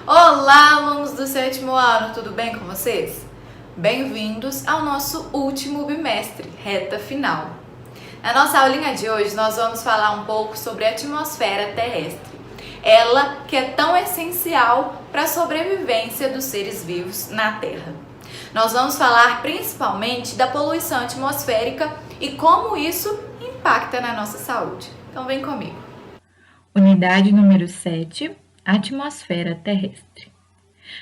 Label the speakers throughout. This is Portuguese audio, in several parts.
Speaker 1: Olá, alunos do sétimo ano, tudo bem com vocês? Bem-vindos ao nosso último bimestre, reta final. Na nossa aulinha de hoje, nós vamos falar um pouco sobre a atmosfera terrestre. Ela que é tão essencial para a sobrevivência dos seres vivos na Terra. Nós vamos falar principalmente da poluição atmosférica e como isso impacta na nossa saúde. Então vem comigo.
Speaker 2: Unidade número 7, atmosfera terrestre.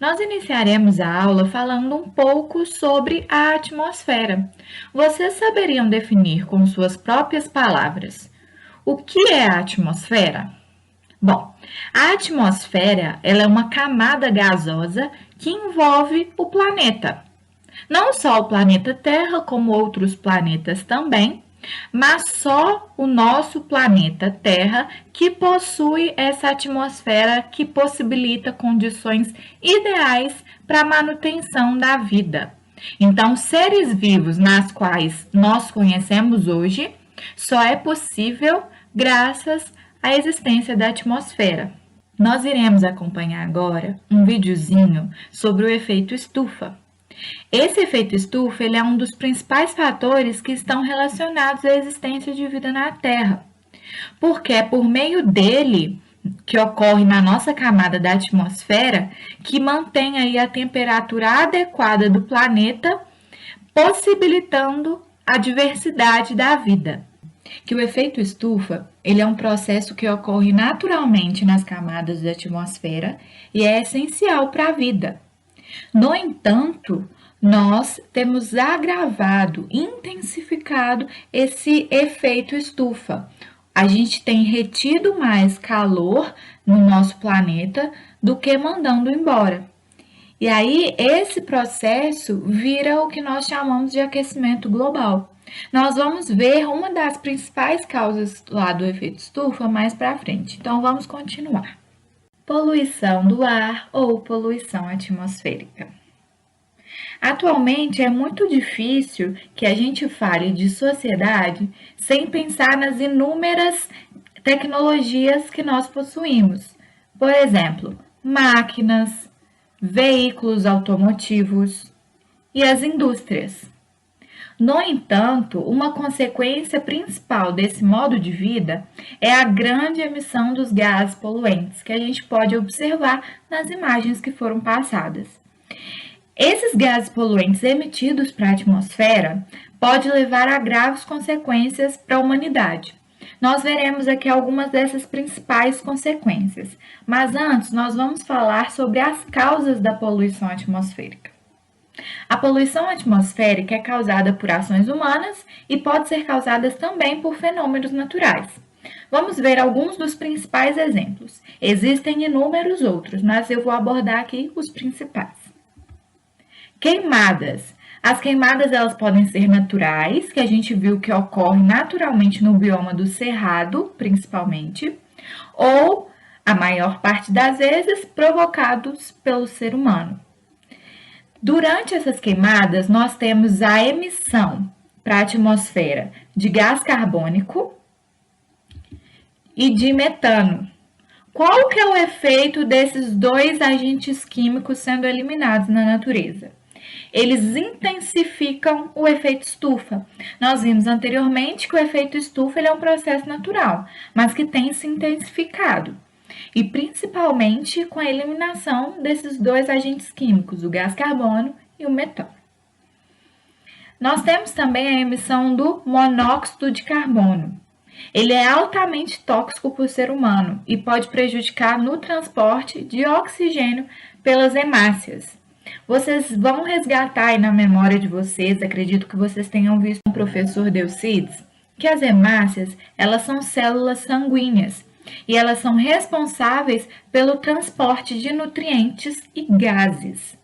Speaker 2: Nós iniciaremos a aula falando um pouco sobre a atmosfera. Vocês saberiam definir com suas próprias palavras o que é a atmosfera? Bom, a atmosfera ela é uma camada gasosa que envolve o planeta. Não só o planeta Terra, como outros planetas também, mas só o nosso planeta Terra que possui essa atmosfera que possibilita condições ideais para a manutenção da vida. Então, seres vivos nas quais nós conhecemos hoje só é possível graças à existência da atmosfera. Nós iremos acompanhar agora um videozinho sobre o efeito estufa. Esse efeito estufa ele é um dos principais fatores que estão relacionados à existência de vida na Terra, porque é por meio dele que ocorre na nossa camada da atmosfera que mantém aí a temperatura adequada do planeta, possibilitando a diversidade da vida. Que o efeito estufa ele é um processo que ocorre naturalmente nas camadas da atmosfera e é essencial para a vida. No entanto, nós temos agravado, intensificado esse efeito estufa. A gente tem retido mais calor no nosso planeta do que mandando embora. E aí, esse processo vira o que nós chamamos de aquecimento global. Nós vamos ver uma das principais causas lá do efeito estufa mais para frente. Então, vamos continuar. Poluição do ar ou poluição atmosférica. Atualmente é muito difícil que a gente fale de sociedade sem pensar nas inúmeras tecnologias que nós possuímos. Por exemplo, máquinas, veículos automotivos e as indústrias. No entanto, uma consequência principal desse modo de vida é a grande emissão dos gases poluentes, que a gente pode observar nas imagens que foram passadas. Esses gases poluentes emitidos para a atmosfera podem levar a graves consequências para a humanidade. Nós veremos aqui algumas dessas principais consequências, mas antes nós vamos falar sobre as causas da poluição atmosférica. A poluição atmosférica é causada por ações humanas e pode ser causada também por fenômenos naturais. Vamos ver alguns dos principais exemplos. Existem inúmeros outros, mas eu vou abordar aqui os principais. Queimadas. As queimadas elas podem ser naturais, que a gente viu que ocorre naturalmente no bioma do Cerrado, principalmente, ou, a maior parte das vezes, provocados pelo ser humano. Durante essas queimadas, nós temos a emissão para a atmosfera de gás carbônico e de metano. Qual que é o efeito desses dois agentes químicos sendo eliminados na natureza? Eles intensificam o efeito estufa. Nós vimos anteriormente que o efeito estufa ele é um processo natural, mas que tem se intensificado. E principalmente com a eliminação desses dois agentes químicos, o gás carbono e o metano. Nós temos também a emissão do monóxido de carbono. Ele é altamente tóxico para o ser humano e pode prejudicar no transporte de oxigênio pelas hemácias. Vocês vão resgatar aí na memória de vocês, acredito que vocês tenham visto com o professor Deucides, que as hemácias, elas são células sanguíneas e elas são responsáveis pelo transporte de nutrientes e gases.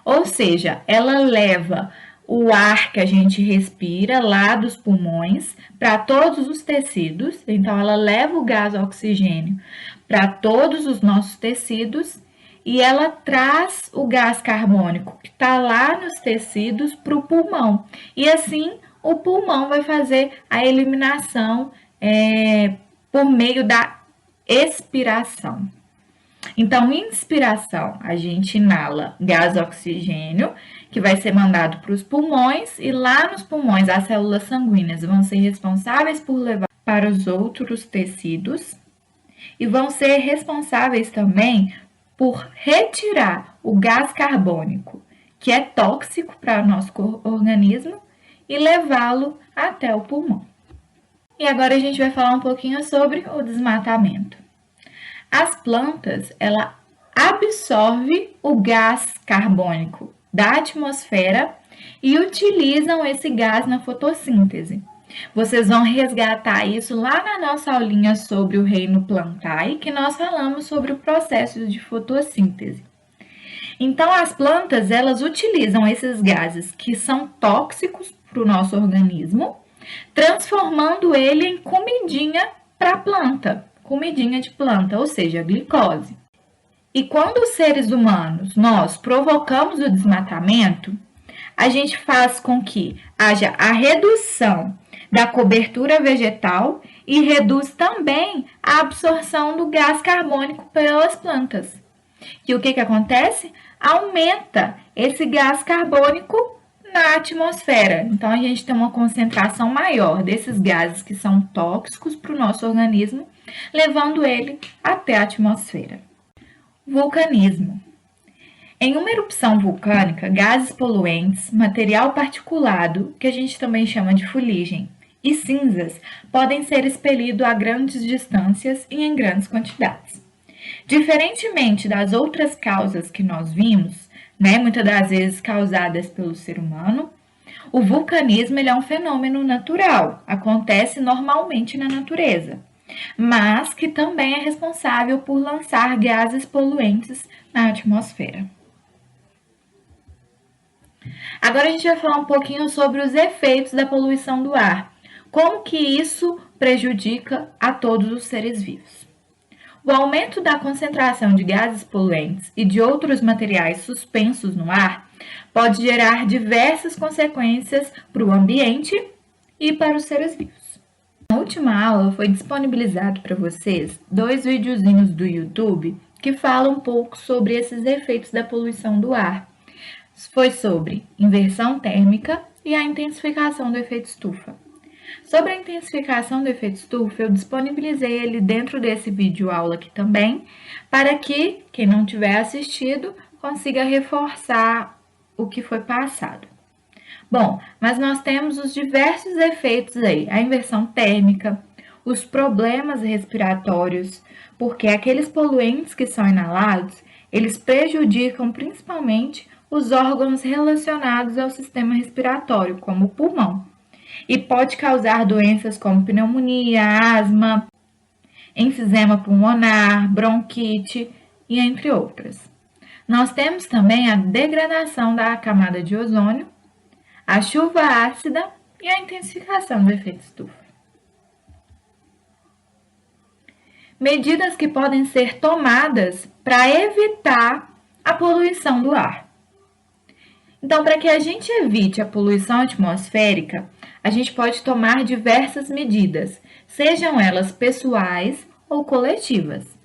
Speaker 2: Ou seja, ela leva o ar que a gente respira lá dos pulmões para todos os tecidos, então ela leva o gás oxigênio para todos os nossos tecidos e ela traz o gás carbônico que está lá nos tecidos para o pulmão. E assim o pulmão vai fazer a eliminação por meio da expiração. Então, inspiração, a gente inala gás oxigênio, que vai ser mandado para os pulmões, e lá nos pulmões as células sanguíneas vão ser responsáveis por levar para os outros tecidos e vão ser responsáveis também por retirar o gás carbônico, que é tóxico para o nosso organismo, e levá-lo até o pulmão. E agora a gente vai falar um pouquinho sobre o desmatamento. As plantas, ela absorve o gás carbônico da atmosfera e utilizam esse gás na fotossíntese. Vocês vão resgatar isso lá na nossa aulinha sobre o reino Plantae, que nós falamos sobre o processo de fotossíntese. Então, as plantas, elas utilizam esses gases que são tóxicos para o nosso organismo, transformando ele em comidinha para a planta, comidinha de planta, ou seja, glicose. E quando os seres humanos, nós provocamos o desmatamento, a gente faz com que haja a redução da cobertura vegetal e reduz também a absorção do gás carbônico pelas plantas. E o que acontece? Aumenta esse gás carbônico na atmosfera. Então, a gente tem uma concentração maior desses gases que são tóxicos para o nosso organismo, levando ele até a atmosfera. Vulcanismo. Em uma erupção vulcânica, gases poluentes, material particulado, que a gente também chama de fuligem, e cinzas podem ser expelidos a grandes distâncias e em grandes quantidades. Diferentemente das outras causas que nós vimos, muitas das vezes causadas pelo ser humano, o vulcanismo ele é um fenômeno natural, acontece normalmente na natureza, mas que também é responsável por lançar gases poluentes na atmosfera. Agora a gente vai falar um pouquinho sobre os efeitos da poluição do ar, como que isso prejudica a todos os seres vivos. O aumento da concentração de gases poluentes e de outros materiais suspensos no ar pode gerar diversas consequências para o ambiente e para os seres vivos. Na última aula foi disponibilizado para vocês 2 videozinhos do YouTube que falam um pouco sobre esses efeitos da poluição do ar. Foi sobre inversão térmica e a intensificação do efeito estufa. Sobre a intensificação do efeito estufa, eu disponibilizei ele dentro desse vídeo aula aqui também, para que quem não tiver assistido consiga reforçar o que foi passado. Bom, mas nós temos os diversos efeitos aí, a inversão térmica, os problemas respiratórios, porque aqueles poluentes que são inalados, eles prejudicam principalmente os órgãos relacionados ao sistema respiratório, como o pulmão, e pode causar doenças como pneumonia, asma, enfisema pulmonar, bronquite e entre outras. Nós temos também a degradação da camada de ozônio, a chuva ácida e a intensificação do efeito estufa. Medidas que podem ser tomadas para evitar a poluição do ar. Então, para que a gente evite a poluição atmosférica, a gente pode tomar diversas medidas, sejam elas pessoais ou coletivas.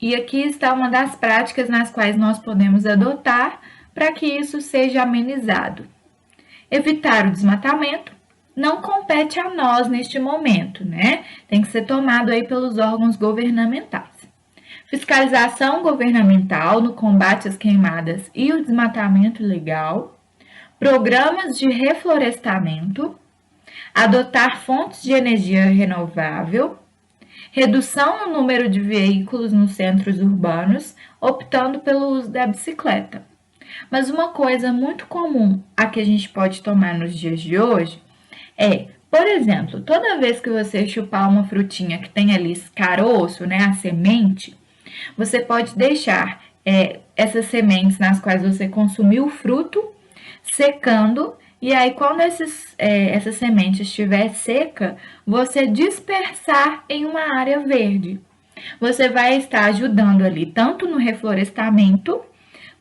Speaker 2: E aqui está uma das práticas nas quais nós podemos adotar para que isso seja amenizado. Evitar o desmatamento não compete a nós neste momento, Tem que ser tomado aí pelos órgãos governamentais. Fiscalização governamental no combate às queimadas e o desmatamento ilegal, programas de reflorestamento, adotar fontes de energia renovável, redução no número de veículos nos centros urbanos, optando pelo uso da bicicleta. Mas uma coisa muito comum a que a gente pode tomar nos dias de hoje é, por exemplo, toda vez que você chupar uma frutinha que tem ali caroço, a semente, você pode deixar essas sementes nas quais você consumiu o fruto secando, e aí quando essa semente estiver seca, você dispersar em uma área verde. Você vai estar ajudando ali tanto no reflorestamento,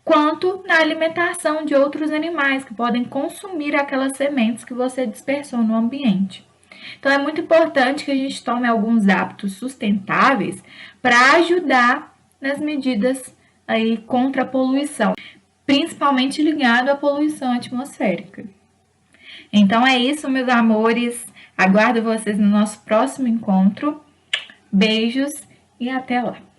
Speaker 2: quanto na alimentação de outros animais que podem consumir aquelas sementes que você dispersou no ambiente. Então, é muito importante que a gente tome alguns hábitos sustentáveis para ajudar nas medidas aí contra a poluição, principalmente ligado à poluição atmosférica. Então é isso, meus amores. Aguardo vocês no nosso próximo encontro. Beijos e até lá!